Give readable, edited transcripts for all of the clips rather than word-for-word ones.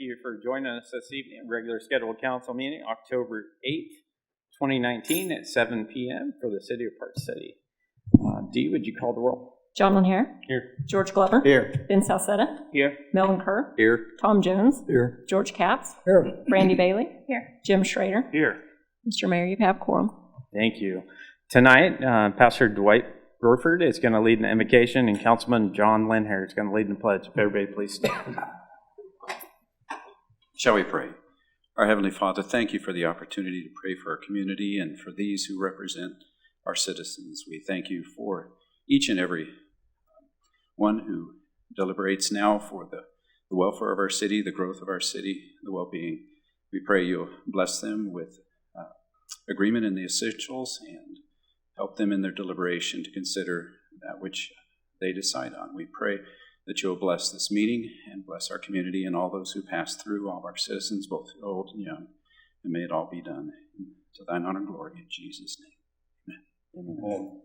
you for joining us this evening. Regular scheduled council meeting, October 8th, 2019 at 7 p.m. for the City of Park City. Dee, would you call the roll? John Hare. Here. George Glover. Here. Ben Salcetta. Here. Melvin Kerr. Here. Tom Jones. Here. George Katz. Here. Brandy Bailey. Here. Jim Schrader. Here. Mr. Mayor, you have quorum. Thank you. Tonight, Pastor Dwight Burford is going to lead an invocation, and Councilman John Linhare is going to lead in the pledge. If everybody please stand. Shall we pray? Our Heavenly Father, thank you for the opportunity to pray for our community and for these who represent our citizens. We thank you for each and every one who deliberates now for the welfare of our city, the growth of our city, the well-being. We pray you'll bless them with agreement in the essentials and help them in their deliberation to consider that which they decide on. We pray that you'll bless this meeting and bless our community and all those who pass through, all of our citizens, both old and young, and may it all be done to thine honor and glory in Jesus' name. Amen. Amen.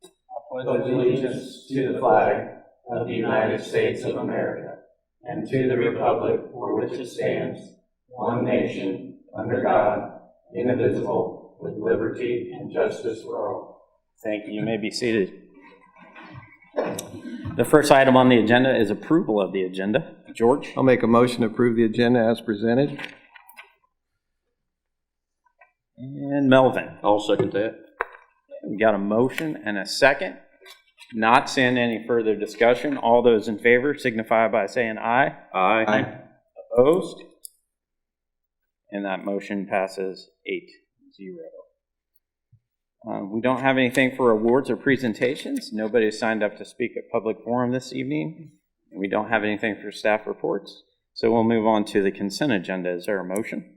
I pledge allegiance to the flag of the United States of America and to the republic for which it stands, one nation, under God, indivisible, with liberty and justice for all. Thank you. You may be seated. The first item on the agenda is approval of the agenda. George? I'll make a motion to approve the agenda as presented. And Melvin? I'll second that. We got a motion and a second. Not seeing any further discussion. All those in favor signify by saying aye. Aye. Opposed? And that motion passes 8-0. We don't have anything for awards or presentations. Nobody has signed up to speak at public forum this evening. And we don't have anything for staff reports. So we'll move on to the consent agenda. Is there a motion?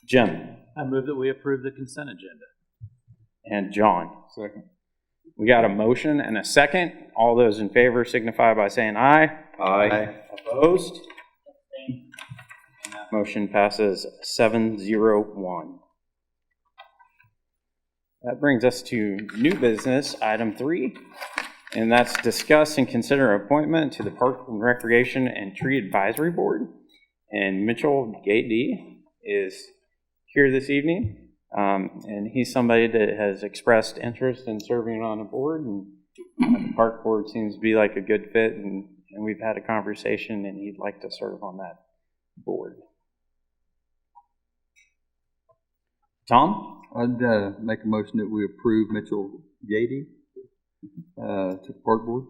Jim? I move that we approve the consent agenda. And John? Second. We got a motion and a second. All those in favor signify by saying aye. Aye. Opposed? Motion passes 7-0-1. That brings us to new business, item 3, and that's discuss and consider appointment to the Park and Recreation and Tree Advisory Board. And Mitchell Gady is here this evening, and he's somebody that has expressed interest in serving on a board, and the Park Board seems to be like a good fit, and we've had a conversation, and he'd like to serve on that board. Tom? I'd make a motion that we approve Mitchell Gady to the Park Board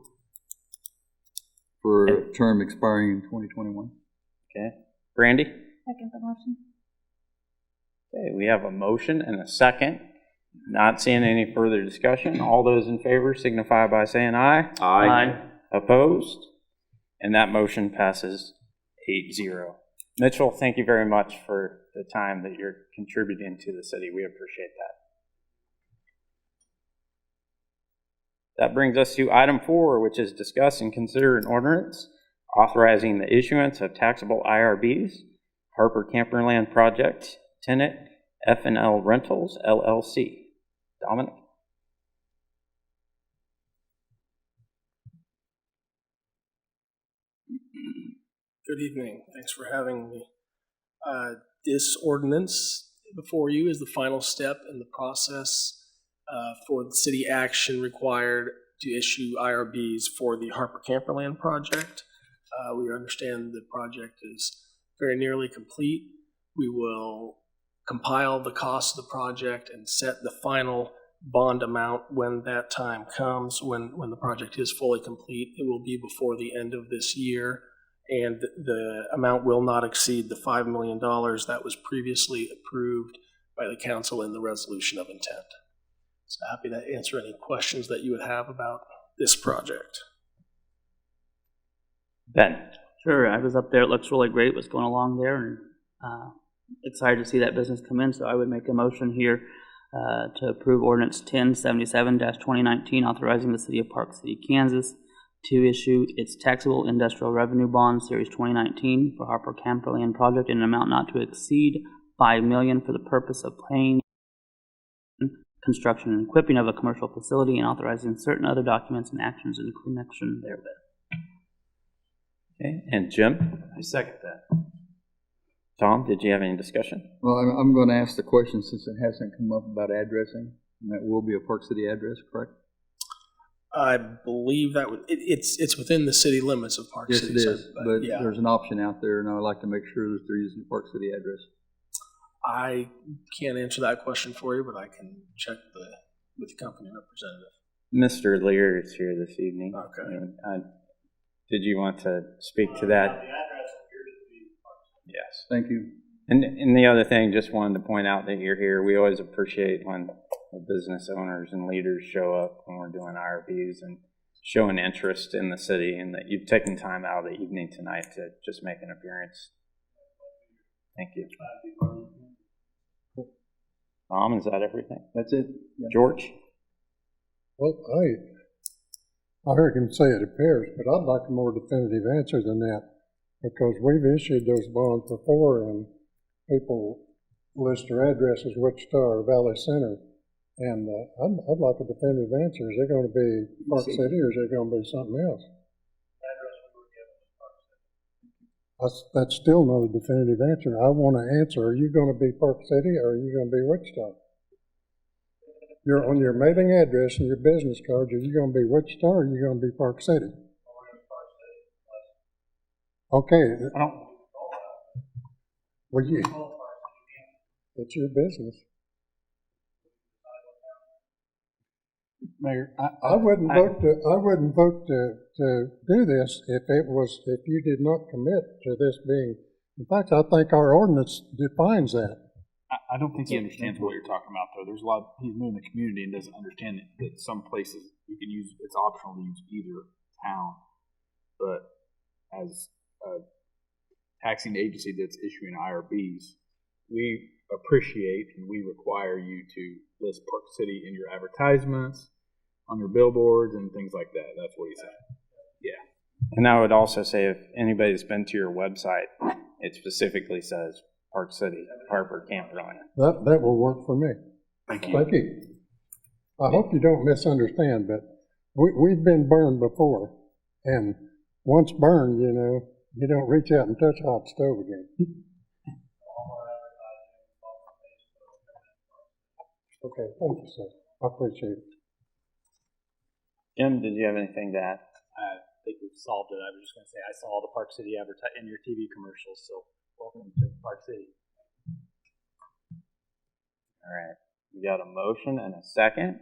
for a term expiring in 2021. Okay. Brandy? Second the motion. Okay, we have a motion and a second. Not seeing any further discussion. All those in favor signify by saying aye. Aye. Opposed? And that motion passes 8-0. Mitchell, thank you very much for the time that you're contributing to the city. We appreciate that. That brings us to item 4, which is discuss and consider an ordinance authorizing the issuance of taxable IRBs, Harper Camperland Project, tenant F&L Rentals, LLC. Dominic? Good evening. Thanks for having me. This ordinance before you is the final step in the process for the city action required to issue IRBs for the Harper Camperland project. We understand the project is very nearly complete. We will compile the cost of the project and set the final bond amount when that time comes, when the project is fully complete. It will be before the end of this year, and the amount will not exceed the $5 million that was previously approved by the council in the resolution of intent. So happy to answer any questions that you would have about this project. Ben? Sure, I was up there. It looks really great what's going along there, and excited to see that business come in. So I would make a motion here to approve ordinance 1077-2019, authorizing the city of Park City, Kansas, to issue its taxable industrial revenue bond series 2019 for Harper Camperland project in an amount not to exceed $5 million for the purpose of paying construction and equipping of a commercial facility and authorizing certain other documents and actions in connection therewith. Okay, and Jim? I second that. Tom, did you have any discussion? Well, I'm going to ask the question since it hasn't come up about addressing. And that will be a Park City address, correct? I believe that it's within the city limits of Park Yes, City. it so- is, but yeah, there's an option out there, and I would like to make sure that they're using the Park City address. I can't answer that question for you, but I can check with the company representative. Mr. Lear is here this evening. Okay. And, did you want to speak to that? Yes. Thank you. And the other thing, just wanted to point out that you're here. We always appreciate when the business owners and leaders show up when we're doing IRBs and show an interest in the city, and that you've taken time out of the evening tonight to just make an appearance. Thank you. Tom, is that everything? That's it. Yeah. George? Well, I heard him say it appears, but I'd like a more definitive answer than that, because we've issued those bonds before and people list their addresses, Wichita or Valley Center, and I'd like a definitive answer. Is it going to be Park City or is it going to be something else? That's still not a definitive answer. I want to answer, are you going to be Park City or are you going to be Wichita? You're on your mailing address and your business cards, are you going to be Wichita or are you going to be Park City? Okay. Well, it's your business. Mayor, I wouldn't vote to do this if you did not commit to this being. In fact, I think our ordinance defines that. I don't think he understands what you're talking about, though. There's a lot. He's new in the community and doesn't understand that some places you can use. It's optional to use either town, but as a taxing agency that's issuing IRBs, we appreciate and we require you to list Park City in your advertisements, on your billboards, and things like that. That's what he said. Yeah. And I would also say if anybody's been to your website, it specifically says Park City, Harper Campground. That will work for me. Thank you. Thank you. I hope you don't misunderstand, but we've been burned before, and once burned, you don't reach out and touch a hot stove again. Okay, thank you, sir. I appreciate it. Jim, did you have anything to add? I think we've solved it. I was just going to say, I saw the Park City in your TV commercials, so welcome to Park City. All right. We got a motion and a second.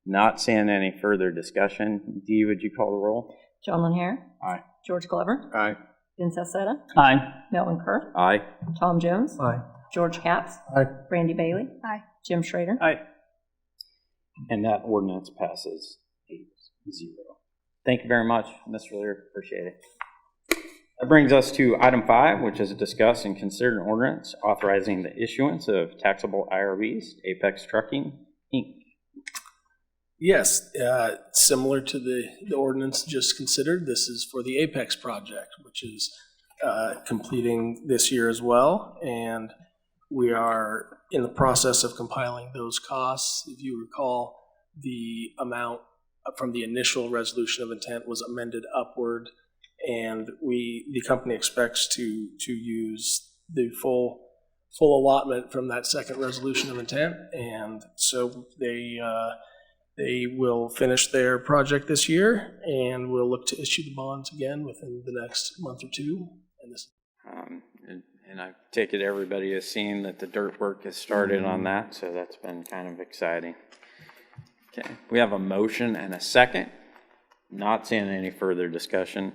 Not seeing any further discussion. Dee, would you call the roll? John Lanhare. Aye. George Glover. Aye. Vince Salcetta. Aye. Melvin Kerr. Aye. Tom Jones. Aye. George Capps. Aye. Brandy Bailey. Aye. Jim Schrader. Aye. And that ordinance passes 8-0. Thank you very much, Mr. Lear. Appreciate it. That brings us to item 5, which is discuss and consider an ordinance authorizing the issuance of taxable IRBs, Apex Trucking, Inc. Yes, similar to the ordinance just considered, this is for the Apex project, which is completing this year as well, and we are in the process of compiling those costs. If you recall, the amount from the initial resolution of intent was amended upward, and the company expects to use the full allotment from that second resolution of intent, and so they will finish their project this year, and we'll look to issue the bonds again within the next month or two. And I take it everybody has seen that the dirt work has started on that, so that's been kind of exciting. Okay, we have a motion and a second. Not seeing any further discussion.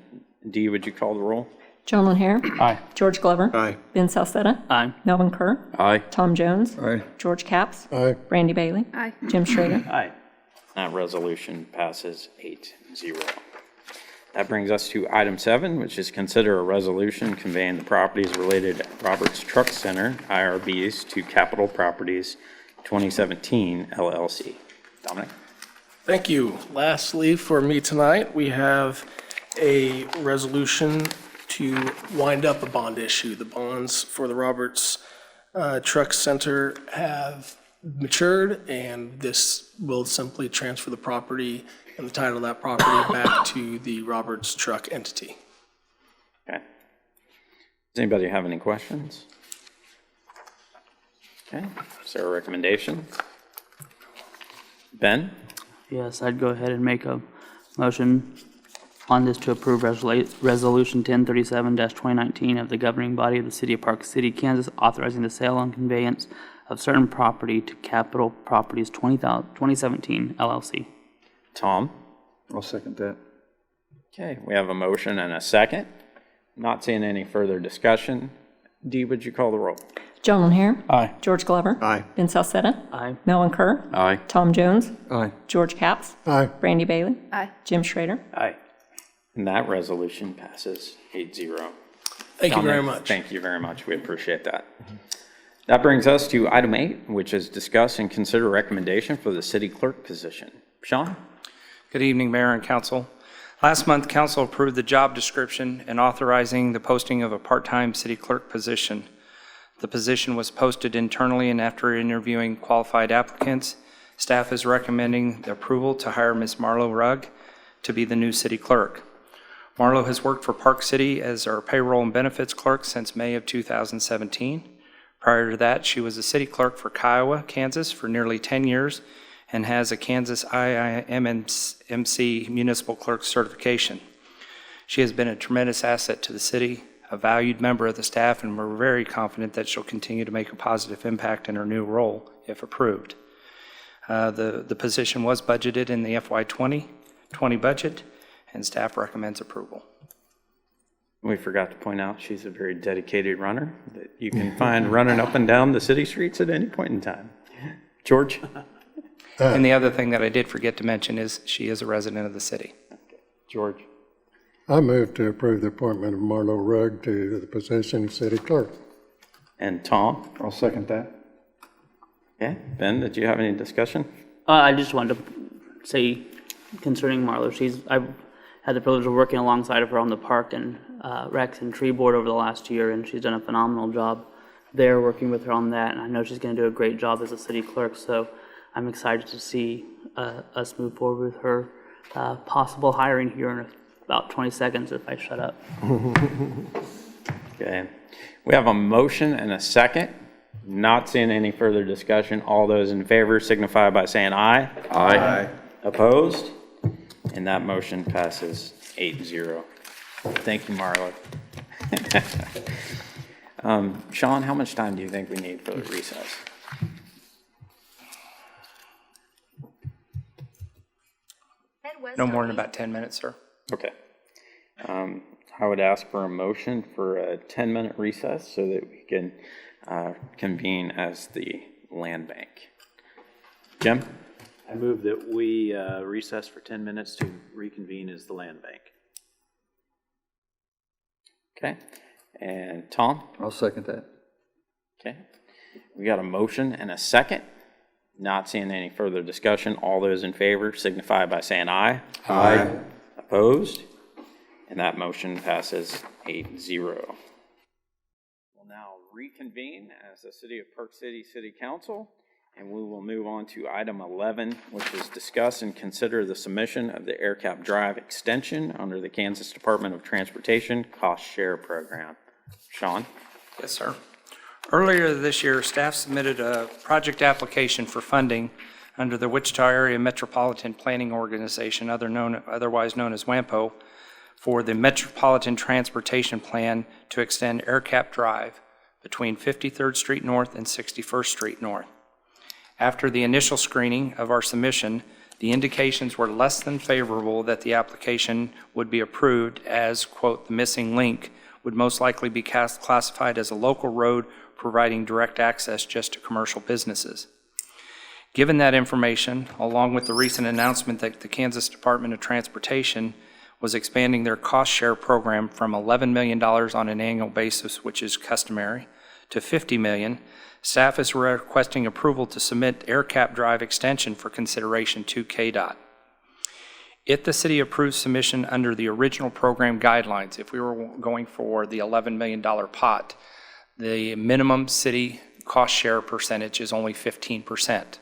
Dee, would you call the roll? John Lanhare. Aye. George Glover. Aye. Vince Salcetta. Aye. Melvin Kerr. Aye. Tom Jones. Aye. George Capps. Aye. Brandy Bailey. Aye. Jim Schrader. Aye. That resolution passes 8-0. That brings us to item 7, which is consider a resolution conveying the properties related to Roberts Truck Center, IRBs, to Capital Properties 2017 LLC. Dominic? Thank you. Lastly, for me tonight, we have a resolution to wind up a bond issue. The bonds for the Roberts Truck Center have matured, and this will simply transfer the property and the title of that property back to the Roberts Truck entity. Does anybody have any questions? Okay, is there a recommendation? Ben? Yes, I'd go ahead and make a motion on this to approve Resolution 1037-2019 of the governing body of the City of Park City, Kansas, authorizing the sale and conveyance of certain property to Capital Properties 2017 LLC. Tom? I'll second that. Okay, we have a motion and a second. Not seeing any further discussion. Dee, would you call the roll? Joan Hare. Aye. George Glover. Aye. Ben Salcetta. Aye. Melvin Kerr. Aye. Tom Jones. Aye. George Capps. Aye. Brandy Bailey. Jim Schrader. Aye. And that resolution passes 8-0. Thank you very Dominic, much. Thank you very much. We appreciate that. That brings us to item 8, which is discuss and consider recommendation for the city clerk position. Sean? Good evening, Mayor and Council. Last month, Council approved the job description and authorizing the posting of a part-time city clerk position. The position was posted internally, and after interviewing qualified applicants, staff is recommending the approval to hire Ms. Marlo Rugg to be the new city clerk. Marlo has worked for Park City as our payroll and benefits clerk since May of 2017. Prior to that, she was a city clerk for Kiowa, Kansas for nearly 10 years and has a Kansas IIMMC municipal clerk certification. She has been a tremendous asset to the city, a valued member of the staff, and we're very confident that she'll continue to make a positive impact in her new role if approved. The position was budgeted in the FY 2020 budget, and staff recommends approval. We forgot to point out she's a very dedicated runner that you can find running up and down the city streets at any point in time. George? And the other thing that I did forget to mention is she is a resident of the city. George? I move to approve the appointment of Marlo Rugg to the position of city clerk. And Tom? I'll second that. Okay. Ben, did you have any discussion? I just wanted to say concerning Marlo, I've had the privilege of working alongside of her on the park and Rex and tree board over the last year, and she's done a phenomenal job there working with her on that, and I know she's going to do a great job as a city clerk, so I'm excited to see us move forward with her possible hiring here in about 20 seconds if I shut up. Okay. We have a motion and a second. Not seeing any further discussion. All those in favor signify by saying aye. Aye. Opposed? And that motion passes 8-0. Thank you, Marlo. Sean, how much time do you think we need for the recess? No more than about 10 minutes, sir. Okay. I would ask for a motion for a 10-minute recess so that we can convene as the land bank. Jim? I move that we recess for 10 minutes to reconvene as the land bank. Okay. And Tom? I'll second that. Okay. We got a motion and a second. Not seeing any further discussion. All those in favor signify by saying aye. Aye. Opposed? And that motion passes 8-0. We'll now reconvene as the City of Park City City Council, and we will move on to item 11, which is discuss and consider the submission of the AirCap Drive extension under the Kansas Department of Transportation Cost Share Program. Sean? Yes, sir. Earlier this year, staff submitted a project application for funding under the Wichita Area Metropolitan Planning Organization, otherwise known as WAMPO, for the Metropolitan Transportation Plan to extend AirCap Drive between 53rd Street North and 61st Street North. After the initial screening of our submission, the indications were less than favorable that the application would be approved as, quote, the missing link would most likely be classified as a local road providing direct access just to commercial businesses. Given that information, along with the recent announcement that the Kansas Department of Transportation was expanding their cost share program from $11 million on an annual basis, which is customary, to $50 million, staff is requesting approval to submit AirCap Drive extension for consideration to KDOT. If the city approves submission under the original program guidelines, if we were going for the $11 million pot, the minimum city cost share percentage is only 15%.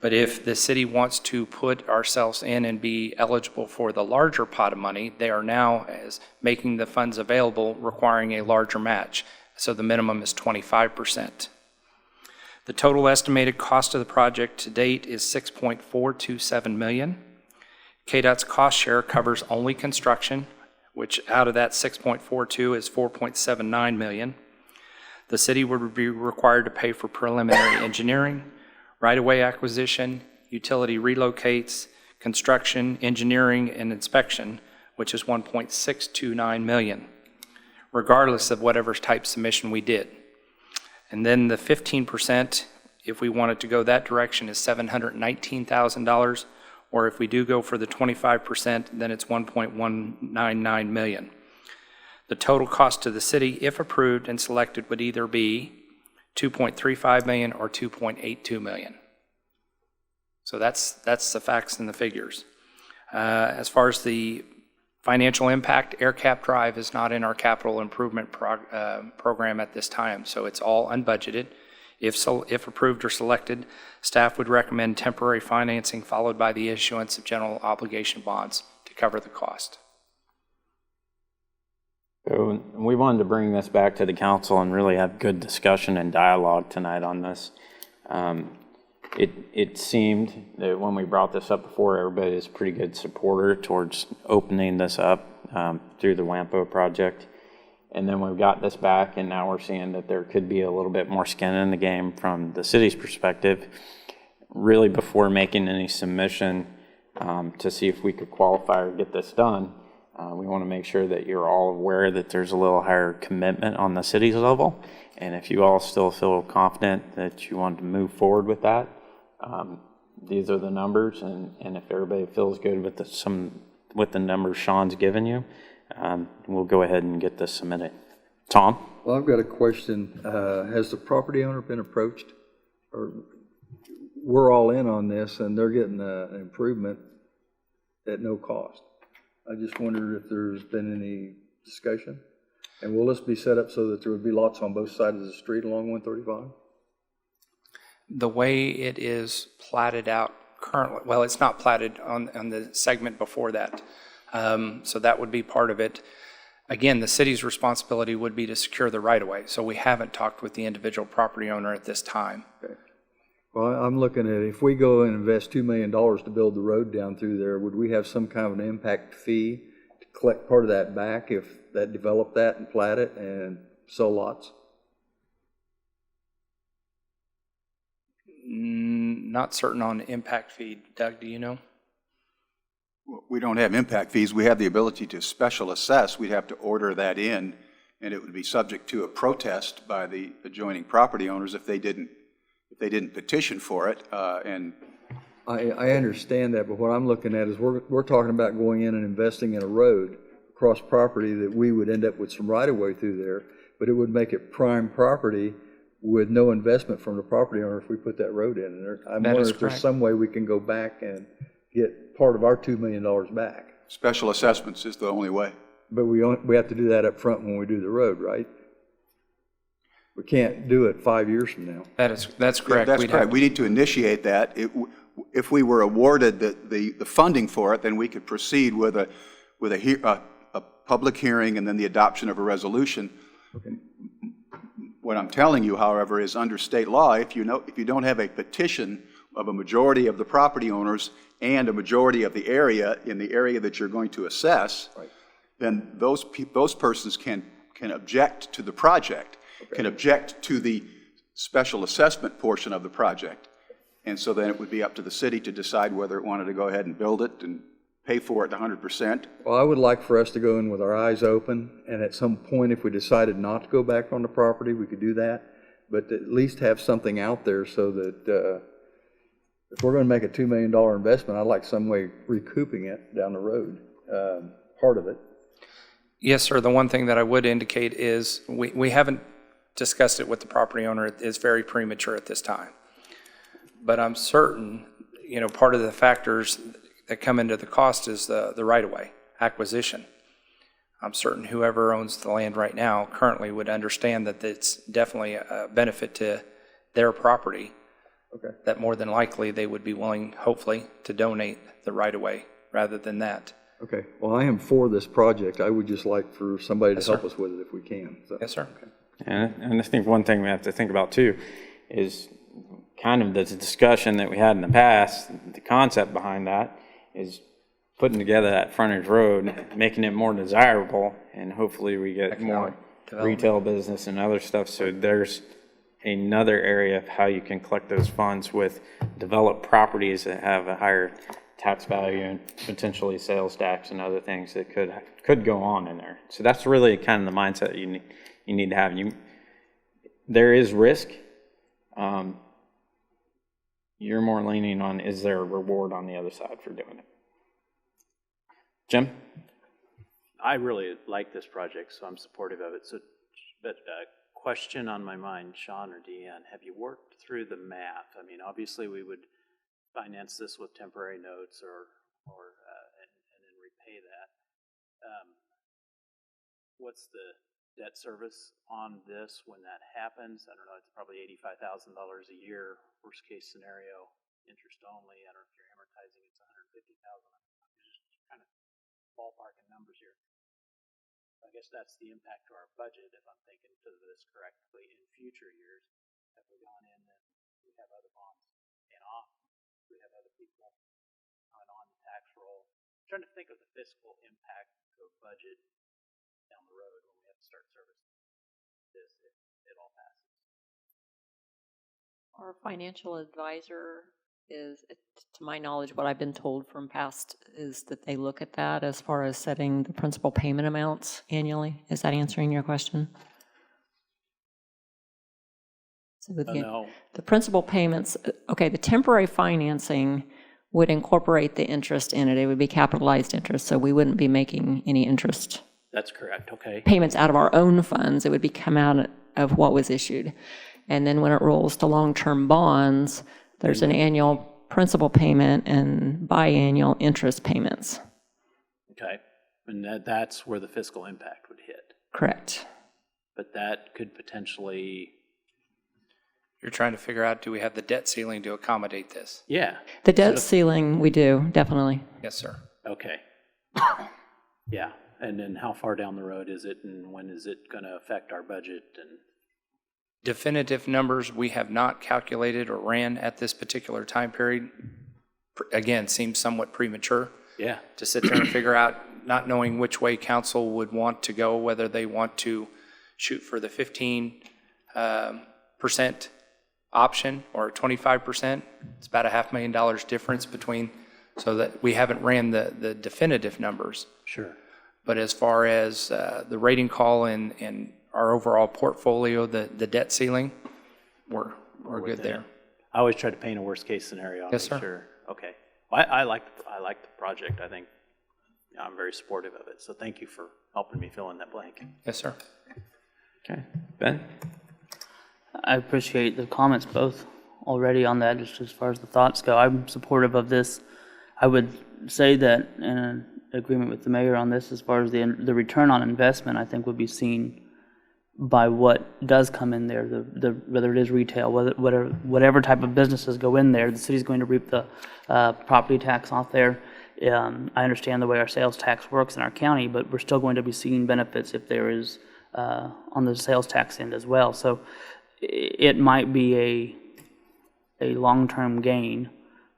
But if the city wants to put ourselves in and be eligible for the larger pot of money, they are now, as making the funds available, requiring a larger match. So the minimum is 25%. The total estimated cost of the project to date is $6.427 million. KDOT's cost share covers only construction, which out of that 6.42 is 4.79 million. The city would be required to pay for preliminary engineering, right-of-way acquisition, utility relocates, construction, engineering, and inspection, which is 1.629 million, regardless of whatever type submission we did. And then the 15%, if we wanted to go that direction, is $719,000, or if we do go for the 25%, then it's 1.199 million. The total cost to the city, if approved and selected, would either be 2.35 million or 2.82 million. So that's the facts and the figures. As far as the financial impact, AirCap Drive is not in our capital improvement program at this time, so it's all unbudgeted. If approved or selected, staff would recommend temporary financing followed by the issuance of general obligation bonds to cover the cost. So we wanted to bring this back to the council and really have good discussion and dialogue tonight on this. It seemed that when we brought this up before, everybody is a pretty good supporter towards opening this up through the WAMPO project. And then we've got this back, and now we're seeing that there could be a little bit more skin in the game from the city's perspective, really before making any submission to see if we could qualify or get this done. We want to make sure that you're all aware that there's a little higher commitment on the city's level. And if you all still feel confident that you want to move forward with that, these are the numbers. And if everybody feels good with the numbers Sean's given you, we'll go ahead and get this submitted. Tom? Well, I've got a question. Has the property owner been approached? Or we're all in on this, and they're getting an improvement at no cost. I just wondered if there's been any discussion. And will this be set up so that there would be lots on both sides of the street along 135? The way it is platted out currently, well, it's not platted on the segment before that. So that would be part of it. Again, the city's responsibility would be to secure the right-of-way. So we haven't talked with the individual property owner at this time. Okay. Well, I'm looking at if we go and invest $2 million to build the road down through there, would we have some kind of an impact fee to collect part of that back if that developed that and plat it and sell lots? Not certain on impact fee. Doug, do you know? We don't have impact fees. We have the ability to special assess. We'd have to order that in, and it would be subject to a protest by the adjoining property owners if they didn't petition for it. And I understand that, but what I'm looking at is we're talking about going in and investing in a road across property that we would end up with some right-of-way through there, but it would make it prime property with no investment from the property owner if we put that road in. And I'm wondering if there's some way we can go back and get part of our $2 million back. Special assessments is the only way. But we have to do that up front when we do the road, right? We can't do it 5 years from now. That's correct. Yeah, that's correct. We need to initiate that. If we were awarded the funding for it, then we could proceed with a public hearing and then the adoption of a resolution. Okay. What I'm telling you, however, is under state law, if you don't have a petition of a majority of the property owners and a majority of the area in the area that you're going to assess, right, then those persons can object to the project, okay, can object to the special assessment portion of the project. And so then it would be up to the city to decide whether it wanted to go ahead and build it and pay for it 100%. Well, I would like for us to go in with our eyes open, and at some point, if we decided not to go back on the property, we could do that, but at least have something out there so that if we're going to make a $2 million investment, I'd like some way recouping it down the road, part of it. Yes, sir. The one thing that I would indicate is we haven't discussed it with the property owner. It's very premature at this time. But I'm certain, part of the factors that come into the cost is the right-of-way acquisition. I'm certain whoever owns the land right now currently would understand that it's definitely a benefit to their property Okay. that more than likely they would be willing, hopefully, to donate the right-of-way rather than that. Okay, well, I am for this project. I would just like for somebody to Yes, help sir. us with it if we can. So, Yes, sir. And I think one thing we have to think about too is kind of the discussion that we had in the past, the concept behind that is putting together that frontage road, making it more desirable, and hopefully we get more development. retail business and other stuff. So there's another area of how you can collect those funds with developed properties that have a higher tax value and potentially sales tax and other things that could go on in there. So that's really kind of the mindset you need to have. There is risk. You're more leaning on, is there a reward on the other side for doing it? Jim? I really like this project, so I'm supportive of it. So, but question on my mind, Sean or Deanne, have you worked through the math? I mean, obviously we would finance this with temporary notes or and then repay that. What's the debt service on this when that happens? I don't know, it's probably $85,000 a year, worst case scenario, interest only. I don't know if you're amortizing, it's $150,000. I'm just kind of ballparking numbers here. I guess that's the impact to our budget, if I'm thinking to this correctly. In future years, have we gone in and we have other bonds paying off? We have other people on the tax roll. I'm trying to think of the fiscal impact to a budget down the road when we have to start servicing this if it all passes. Our financial advisor is, to my knowledge, what I've been told from past is that they look at that as far as setting the principal payment amounts annually. Is that answering your question? So No. the principal payments, okay, the temporary financing would incorporate the interest in it. It would be capitalized interest, so we wouldn't be making any interest That's correct, okay. payments out of our own funds. It would be come out of what was issued. And then when it rolls to long-term bonds, there's an annual principal payment and biannual interest payments. Okay, and that's where the fiscal impact would hit. Correct. But that could potentially, You're trying to figure out, do we have the debt ceiling to accommodate this? yeah, The debt ceiling, we do, definitely. Yes, sir. okay. Yeah, and then how far down the road is it and when is it going to affect our budget? And Definitive numbers we have not calculated or ran at this particular time period. Again, seems somewhat premature yeah, to sit there and figure out, not knowing which way council would want to go, whether they want to shoot for the 15% option or 25%. It's about $500,000 difference between, so that we haven't ran the definitive numbers. sure. But as far as the rating call and our overall portfolio, the debt ceiling, we're good there. I always try to paint a worst case scenario. I'll Yes, make sir. Sure. Okay. Well, I like the project. I think I'm very supportive of it. So thank you for helping me fill in that blank. Yes, sir. Okay. Ben? I appreciate the comments both already on that, just as far as the thoughts go. I'm supportive of this. I would say that in agreement with the mayor on this, as far as the return on investment, I think would be seen by what does come in there, whether it is retail, whatever type of businesses go in there, the city's going to reap the property tax off there. I understand the way our sales tax works in our county, but we're still going to be seeing benefits if there is on the sales tax end as well. So it might be a long-term gain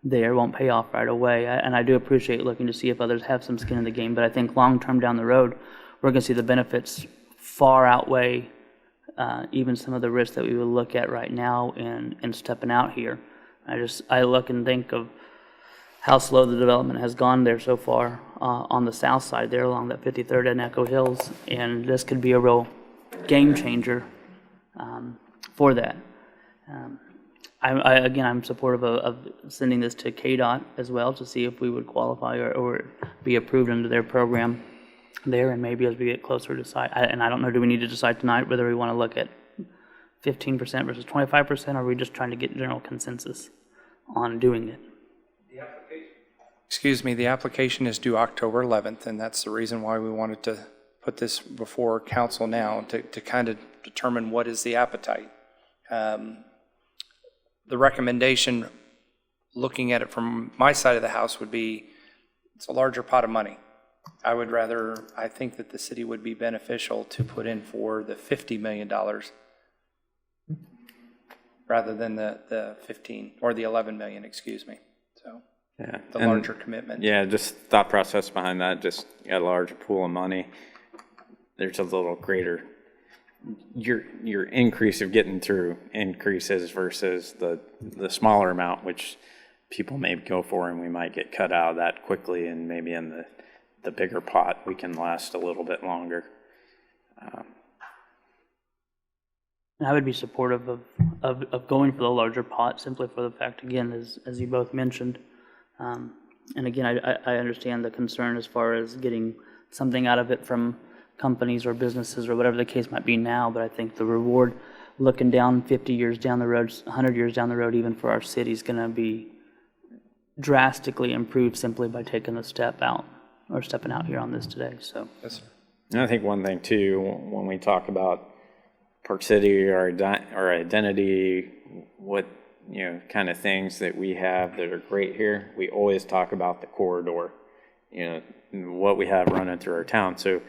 there, won't pay off right away. And I do appreciate looking to see if others have some skin in the game, but I think long-term down the road, we're going to see the benefits far outweigh even some of the risks that we would look at right now in stepping out here. I look and think of how slow the development has gone there so far on the south side there along that 53rd and Echo Hills, and this could be a real game changer for that. I'm supportive of sending this to KDOT as well to see if we would qualify or be approved under their program there, and maybe as we get closer to decide, and I don't know, do we need to decide tonight whether we want to look at 15% versus 25%, or are we just trying to get general consensus on doing it? Excuse me, the application is due October 11th, and that's the reason why we wanted to put this before council now, to kind of determine what is the appetite. the recommendation, looking at it from my side of the house, would be it's a larger pot of money. I think that the city would be beneficial to put in for the $50 million rather than the 15, or the 11 million, excuse me. So Yeah. the And, larger commitment. yeah, just thought process behind that, just a larger pool of money. There's a little greater, your increase of getting through increases versus the smaller amount, which people may go for, and we might get cut out of that quickly, and maybe in the bigger pot, we can last a little bit longer. And I would be supportive of going for the larger pot, simply for the fact, again, as you both mentioned. And again, I understand the concern as far as getting something out of it from companies or businesses or whatever the case might be now, but I think the reward looking down 50 years down the road, 100 years down the road, even for our city, is going to be drastically improved simply by taking the step out, or stepping out here on this today, so. Yes, sir. And I think one thing too, when we talk about Park City or our identity, what, kind of things that we have that are great here, we always talk about the corridor, what we have running through our town. So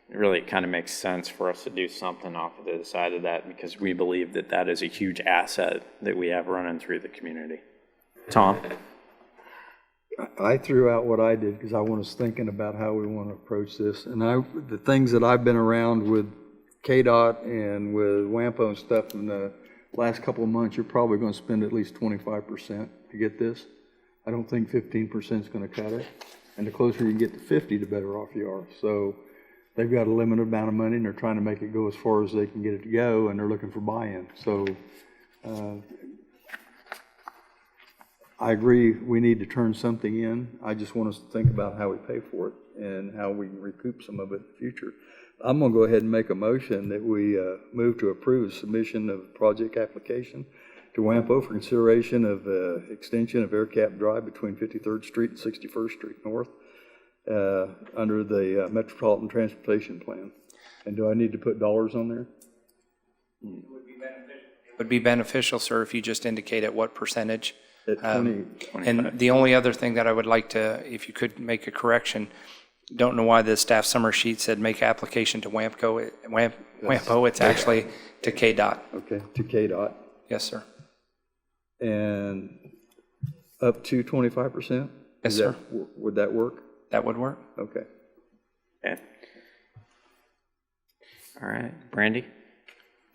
it really kind of makes sense for us to do something off of the side of that, because we believe that that is a huge asset that we have running through the community. Tom? I threw out what I did because I was thinking about how we want to approach this. And the things that I've been around with KDOT and with WAMPO and stuff in the last couple of months, you're probably going to spend at least 25% to get this. I don't think 15% is going to cut it. And the closer you can get to 50, the better off you are. So they've got a limited amount of money, and they're trying to make it go as far as they can get it to go, and they're looking for buy-in. So I agree, we need to turn something in. I just want us to think about how we pay for it and how we can recoup some of it in the future. I'm going to go ahead and make a motion that we move to approve submission of project application to WAMPO for consideration of extension of AirCap Drive between 53rd Street and 61st Street North under the Metropolitan Transportation Plan. And do I need to put dollars on there? It would be beneficial, sir, if you just indicate at what percentage. At 20. And the only other thing that I would like to, if you could make a correction, don't know why the staff summary sheet said make application to WAMPO. It's actually to KDOT. Okay, to KDOT. Yes, sir. And up to 25%? Yes, sir. Would that work? That would work. Okay. Okay. All right, Brandy,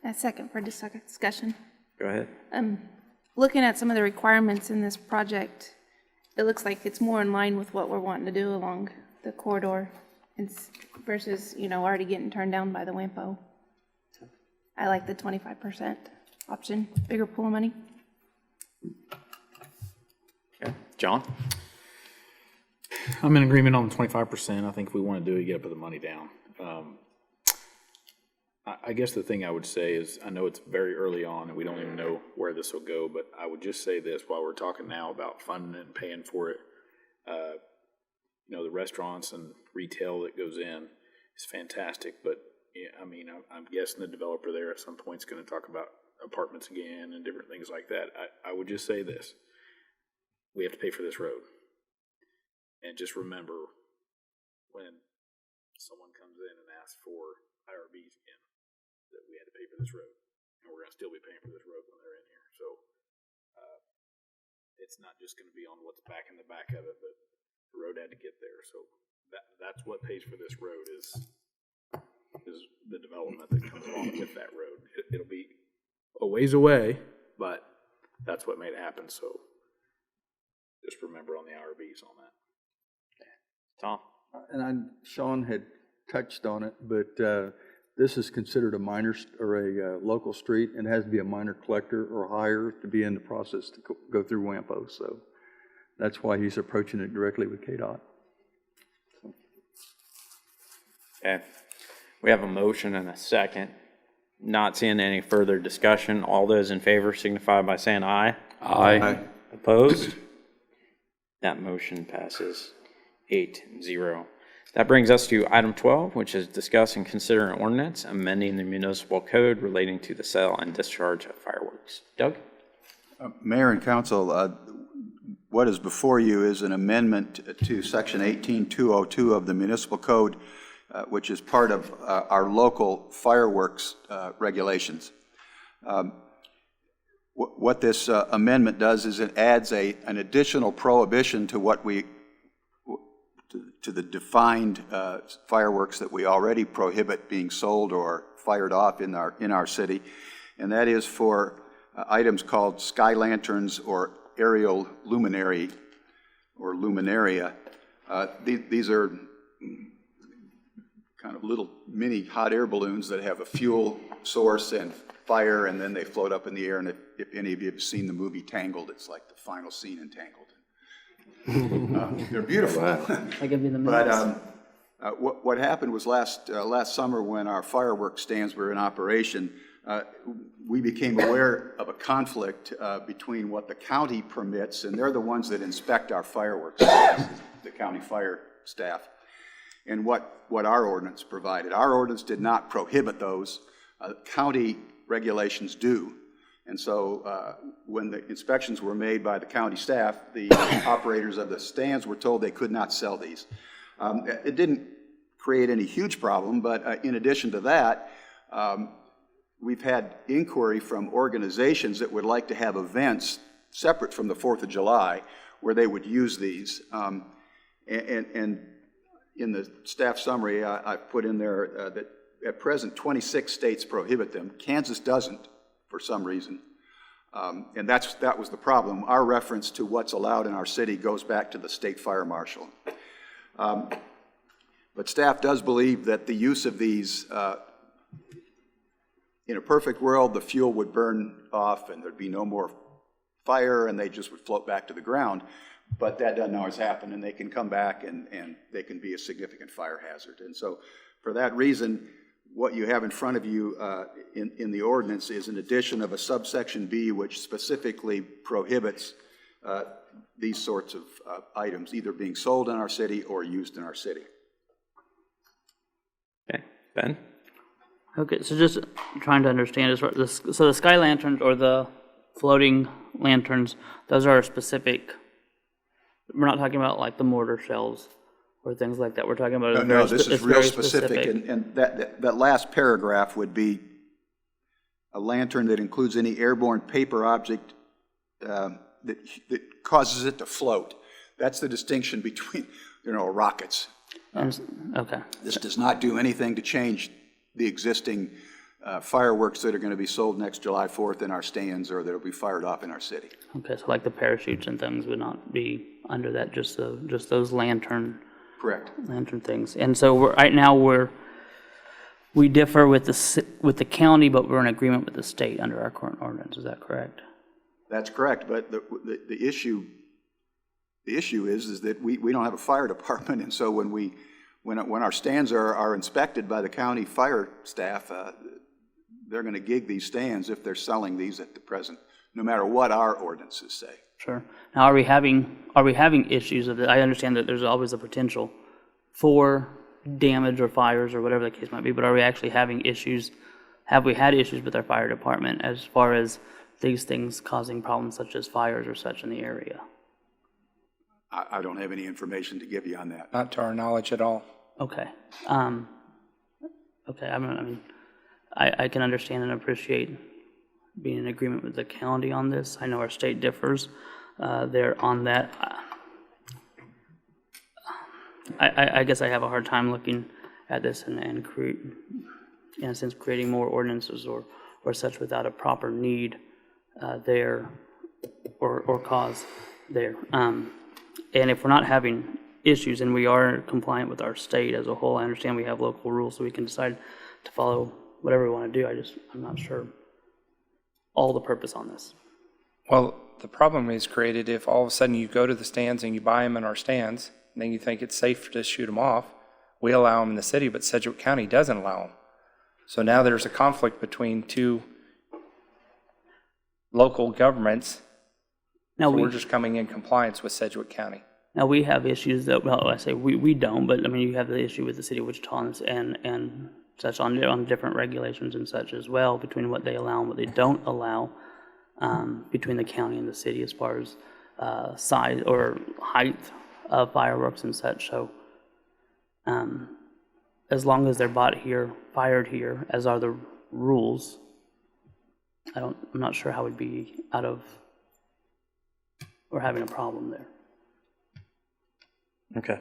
A second for discussion. go ahead. Looking at some of the requirements in this project, it looks like it's more in line with what we're wanting to do along the corridor versus, already getting turned down by the WAMPO. I like the 25% option, bigger pool of money. Okay, John? I'm in agreement on the 25%. I think if we want to do it, you got to put the money down. I guess the thing I would say is, I know it's very early on and we don't even know where this will go, but I would just say this while we're talking now about funding it and paying for it. The restaurants and retail that goes in is fantastic, but yeah, I'm guessing the developer there at some point is going to talk about apartments again and different things like that. I would just say this: we have to pay for this road. And just remember, when someone comes in and asks for IRBs again, that we had to pay for this road. And we're going to still be paying for this road when they're in here. So it's not just going to be on what's back in the back of it, but the road had to get there. So that's what pays for this road is the development that comes along with that road. It'll be a ways away, but that's what made it happen. So just remember on the IRBs on that. Tom? And Sean had touched on it, but this is considered a minor or a local street, and has to be a minor collector or higher to be in the process to go through WAMPO. So that's why he's approaching it directly with KDOT. Okay. We have a motion and a second. Not seeing any further discussion. All those in favor signify by saying aye. Aye. Opposed? That motion passes 8-0. That brings us to item 12, which is discuss and consider an ordinance amending the municipal code relating to the sale and discharge of fireworks. Doug? Mayor and council, what is before you is an amendment to Section 18202 of the Municipal Code, which is part of our local fireworks regulations. What this amendment does is it adds an additional prohibition to what to the defined fireworks that we already prohibit being sold or fired off in our city, and that is for items called sky lanterns or aerial luminary or luminaria. These are kind of little mini hot air balloons that have a fuel source and fire, and then they float up in the air. And if any of you have seen the movie Tangled, it's like the final scene in Tangled. They're beautiful. I give you the But what happened was last summer when our fireworks stands were in operation, we became aware of a conflict between what the county permits, and they're the ones that inspect our fireworks, the county fire staff, and what our ordinance provided. Our ordinance did not prohibit those. County regulations do. And so when the inspections were made by the county staff, the operators of the stands were told they could not sell these. It didn't create any huge problem, but in addition to that, we've had inquiry from organizations that would like to have events separate from the 4th of July where they would use these. And in the staff summary, I put in there that at present 26 states prohibit them. Kansas doesn't for some reason. And that was the problem. Our reference to what's allowed in our city goes back to the state fire marshal. But staff does believe that the use of these, in a perfect world, the fuel would burn off and there'd be no more fire and they just would float back to the ground. But that doesn't always happen, and they can come back and they can be a significant fire hazard. And so for that reason, what you have in front of you in the ordinance is an addition of a subsection B, which specifically prohibits these sorts of items either being sold in our city or used in our city. Okay, Ben? Okay, so just trying to understand is so the sky lanterns or the floating lanterns, those are specific. We're not talking about like the mortar shells or things like that. We're talking about No, this is real specific. And that last paragraph would be a lantern that includes any airborne paper object that causes it to float. That's the distinction between, rockets. Okay. This does not do anything to change the existing fireworks that are going to be sold next July 4th in our stands or that will be fired off in our city. Okay, so like the parachutes and things would not be under that, just those lantern. Correct. Lantern things. And so right now we differ with the county, but we're in agreement with the state under our current ordinance. Is that correct? That's correct. But the issue is that we don't have a fire department, and so when our stands are inspected by the county fire staff, they're going to gig these stands if they're selling these at the present, no matter what our ordinances say. Sure. Now, are we having issues of it? I understand that there's always a potential for damage or fires or whatever the case might be, but are we actually having issues? Have we had issues with our fire department as far as these things causing problems such as fires or such in the area? I don't have any information to give you on that. Not to our knowledge at all. Okay. Okay. I can understand and appreciate being in agreement with the county on this. I know our state differs there on that. I guess I have a hard time looking at this and create, in a sense, creating more ordinances or such without a proper need there or cause there. And if we're not having issues and we are compliant with our state as a whole, I understand we have local rules so we can decide to follow whatever we want to do. I'm not sure all the purpose on this. Well, the problem is created if all of a sudden you go to the stands and you buy them in our stands, and then you think it's safe to shoot them off. We allow them in the city, but Sedgwick County doesn't allow them. So now there's a conflict between two local governments. Now so we're just coming in compliance with Sedgwick County. Now we have issues that, well, I say we don't, but I mean you have the issue with the city of Wichita and such on different regulations and such as well between what they allow and what they don't allow. between the county and the city as far as size or height of fireworks and such. So as long as they're bought here, fired here, as are the rules, I'm not sure how we'd be out of or having a problem there. Okay.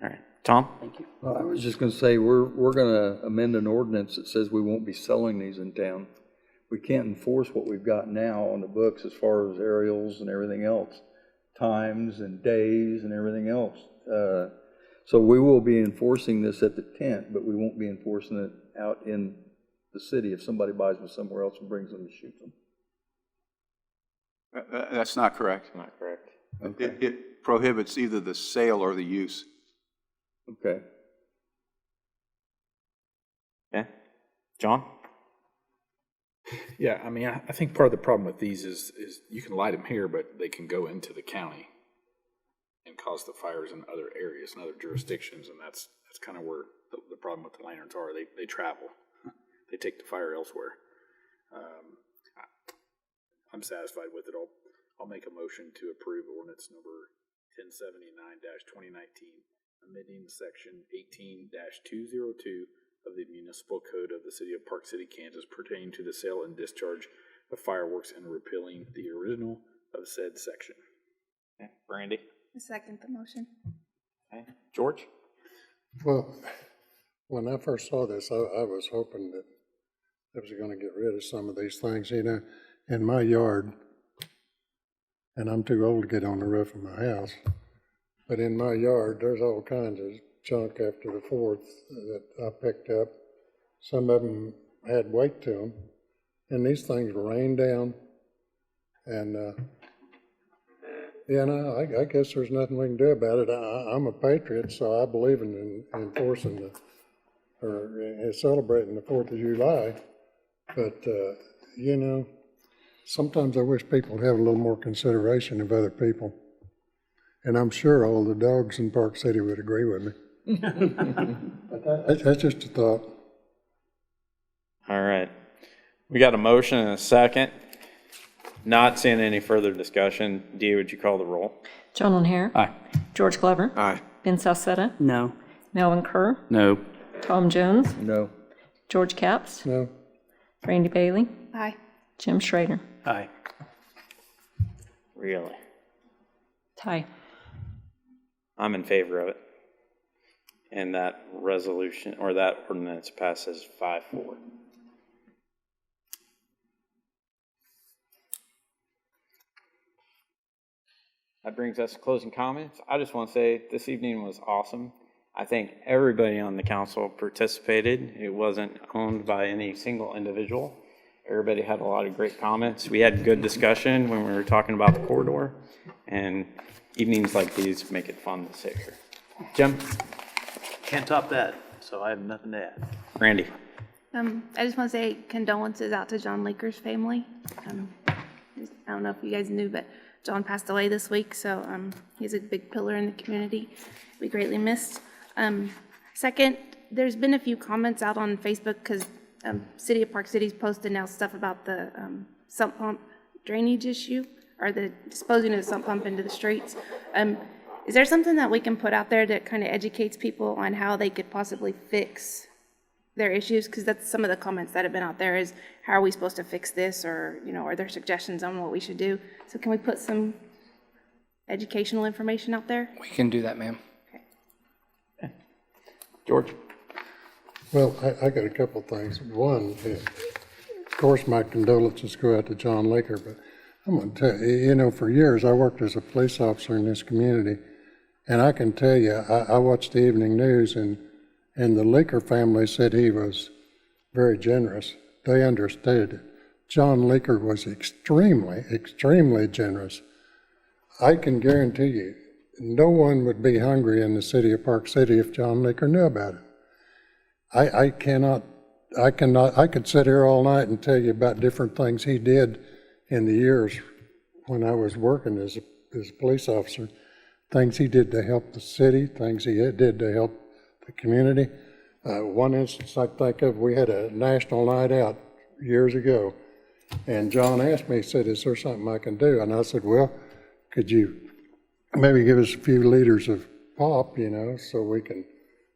All right. Tom? Thank you. I was just gonna say, we're gonna amend an ordinance that says we won't be selling these in town. We can't enforce what we've got now on the books as far as aerials and everything else, times and days and everything else. So we will be enforcing this at the tent, but we won't be enforcing it out in the city if somebody buys them somewhere else and brings them to shoot them. That's not correct. Not correct. Okay. It prohibits either the sale or the use. Okay. Okay. John? Yeah, I mean, I think part of the problem with these is you can light them here, but they can go into the county and cause the fires in other areas and other jurisdictions, and that's kind of where the problem with the lanterns are. They travel. They take the fire elsewhere. I'm satisfied with it. I'll make a motion to approve ordinance number 1079-2019, amending section 18-202 of the municipal code of the city of Park City, Kansas, pertaining to the sale and discharge of fireworks and repealing the original of said section. Okay. Brandy? I second the motion. Okay. George? Well, when I first saw this, I was hoping that I was going to get rid of some of these things, you know, in my yard, and I'm too old to get on the roof of my house, but in my yard, there's all kinds of junk after the 4th that I picked up. Some of them had weight to them, and these things rain down, and you know, I guess there's nothing we can do about it. I'm a patriot, so I believe in enforcing or celebrating the 4th of July, but you know, sometimes I wish people would have a little more consideration of other people. And I'm sure all the dogs in Park City would agree with me. But that's just a thought. All right. We got a motion and a second. Not seeing any further discussion. Dee, would you call the roll? John O'Hare. Aye. George Glover. Aye. Ben Salcetta. No. Melvin Kerr. No. Tom Jones. No. George Capps. No, Randy Bailey. Aye. Jim Schrader. Aye. Really? Tie. I'm in favor of it. And that resolution, or that ordinance passes 5-4. That brings us to closing comments. I just want to say this evening was awesome. I think everybody on the council participated. It wasn't owned by any single individual. Everybody had a lot of great comments. We had good discussion when we were talking about the corridor, and evenings like these make it fun to sit here. Jim? Can't top that, so I have nothing to add. Randy? I just want to say condolences out to John Laker's family. I don't know if you guys knew, but John passed away this week, so he's a big pillar in the community. We greatly missed. Second, there's been a few comments out on Facebook because City of Park City's posted now stuff about the sump pump drainage issue, or the disposing of the sump pump into the streets. Is there something that we can put out there that kind of educates people on how they could possibly fix their issues? Because that's some of the comments that have been out there is, how are we supposed to fix this? Or, you know, are there suggestions on what we should do? So can we put some educational information out there? We can do that, ma'am. George? well, I got a couple of things. One, of course, my condolences go out to John Laker, but I'm going to tell you, you know, for years I worked as a police officer in this community, and I can tell you, I watched the evening news, and the Laker family said he was very generous. They understood it. John Laker was extremely, extremely generous. I can guarantee you, no one would be hungry in the city of Park City if John Laker knew about it. I could sit here all night and tell you about different things he did in the years when I was working as a police officer, things he did to help the city, things he did to help the community. One instance I think of, we had a national night out years ago, And John asked me, he said, is there something I can do? And I said, well, could you maybe give us a few liters of pop, you know, so we can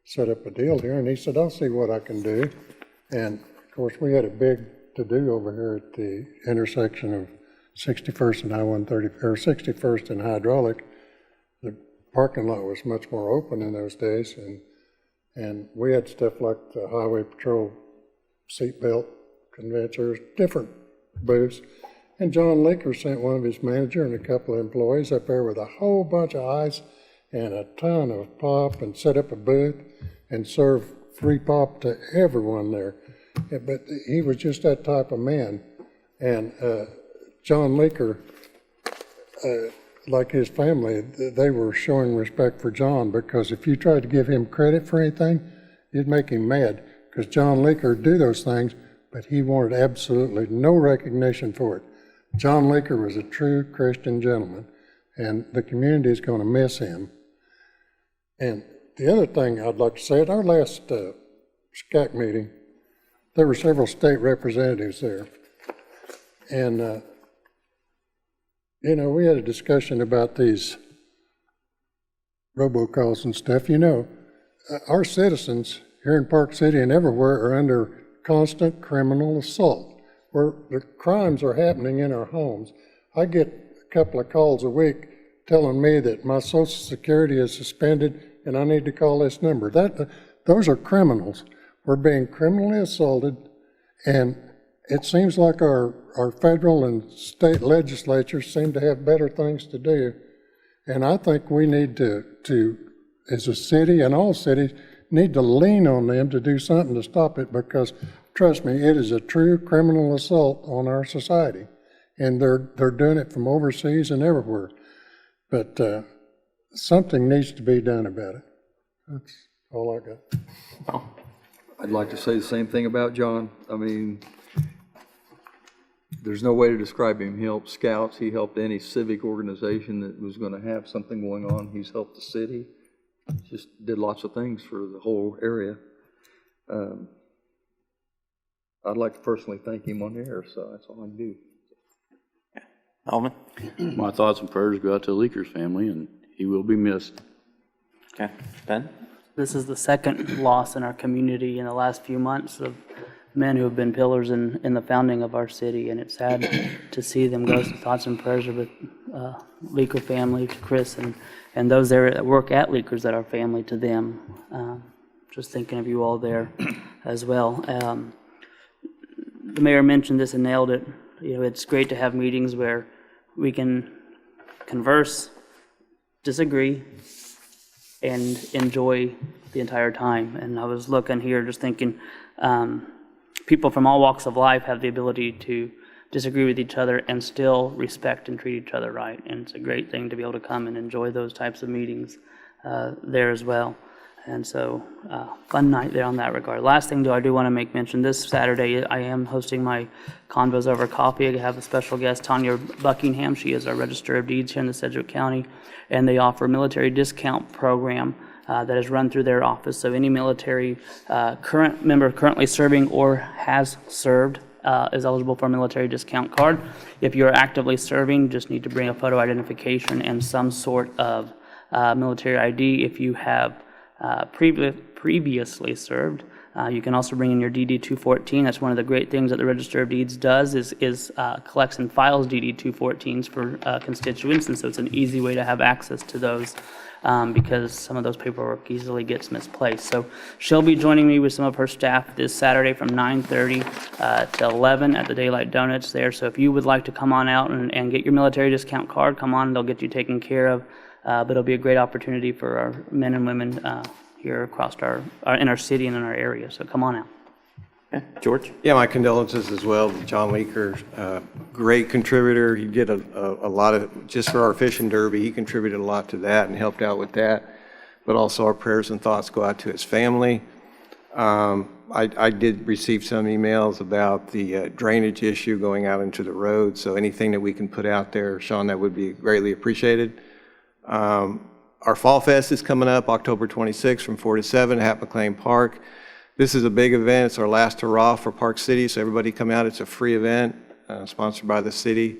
set up a deal here? And he said, I'll see what I can do. And of course, we had a big to-do over here at the intersection of 61st and I-130, or 61st and Hydraulic. The parking lot was much more open in those days, and we had stuff like the Highway Patrol seatbelt conventers, different booths. And John Leaker sent one of his manager and a couple of employees up there with a whole bunch of ice and a ton of pop and set up a booth and served free pop to everyone there. Yeah, but he was just that type of man. And John Leaker, like his family, they were showing respect for John, because if you tried to give him credit for anything, you'd make him mad, because John Leaker would do those things, but he wanted absolutely no recognition for it. John Leaker was a true Christian gentleman, and the community is going to miss him. And the other thing I'd like to say, at our last SCAC meeting, there were several state representatives there. And, you know, we had a discussion about these robocalls and stuff. You know, our citizens here in Park City and everywhere are under constant criminal assault, where the crimes are happening in our homes. I get a couple of calls a week telling me that my Social Security is suspended and I need to call this number. Those are criminals. We're being criminally assaulted, and it seems like our federal and state legislatures seem to have better things to do. And I think we need to, as a city and all cities, need to lean on them to do something to stop it, because trust me, it is a true criminal assault on our society. And they're doing it from overseas and everywhere. But something needs to be done about it. That's all I got. I'd like to say the same thing about John. I mean, there's no way to describe him. He helped scouts. He helped any civic organization that was going to have something going on. He's helped the city. Just did lots of things for the whole area. I'd like to personally thank him on the air, so that's all I can do. Alvin? My thoughts and prayers go out to the Leakers family, and he will be missed. Okay. Ben? This is the second loss in our community in the last few months of men who have been pillars in the founding of our city, and it's sad to see them go. So thoughts and prayers are with Leaker family, to Chris, and those there that work at Leakers that are family to them. Just thinking of you all there as well. The mayor mentioned this and nailed it. You know, it's great to have meetings where we can converse, disagree, and enjoy the entire time. And I was looking here just thinking, people from all walks of life have the ability to disagree with each other and still respect and treat each other right. And it's a great thing to be able to come and enjoy those types of meetings there as well. And so, fun night there on that regard. Last thing, I do want to make mention, this Saturday I am hosting my Convos Over Coffee. I have a special guest, Tanya Buckingham. She is our Register of Deeds here in the Sedgwick County, and they offer a military discount program that is run through their office. So any military current member currently serving or has served is eligible for a military discount card. If you're actively serving, just need to bring a photo identification and some sort of military ID. If you have previously served, you can also bring in your DD-214. That's one of the great things that the Register of Deeds does is collects and files DD-214s for constituents, and so it's an easy way to have access to those because some of those paperwork easily gets misplaced. So she'll be joining me with some of her staff this Saturday from 9:30 to 11 at the Daylight Donuts there. So if you would like to come on out and get your military discount card, come on, they'll get you taken care of. But it'll be a great opportunity for our men and women here across in our city and in our area. So come on out. Okay. George? Yeah, my condolences as well to John Leaker. Great contributor. He did a lot of, just for our fishing derby, he contributed a lot to that and helped out with that. But also our prayers and thoughts go out to his family. I did receive some emails about the drainage issue going out into the road. So anything that we can put out there, Sean, that would be greatly appreciated. Our Fall Fest is coming up October 26th from 4 to 7 at McLean Park. This is a big event. It's our last hurrah for Park City, so everybody come out. It's a free event. sponsored by the city.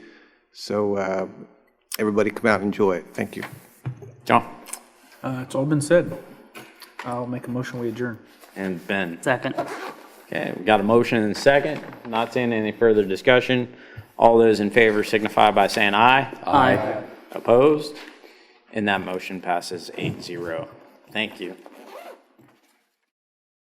So everybody come out and enjoy it. Thank you. John? It's all been said. I'll make a motion, we adjourn. And Ben? Second. Okay, we got a motion and a second. Not seeing any further discussion. All those in favor signify by saying aye. Aye. Opposed? And that motion passes 8-0. Thank you.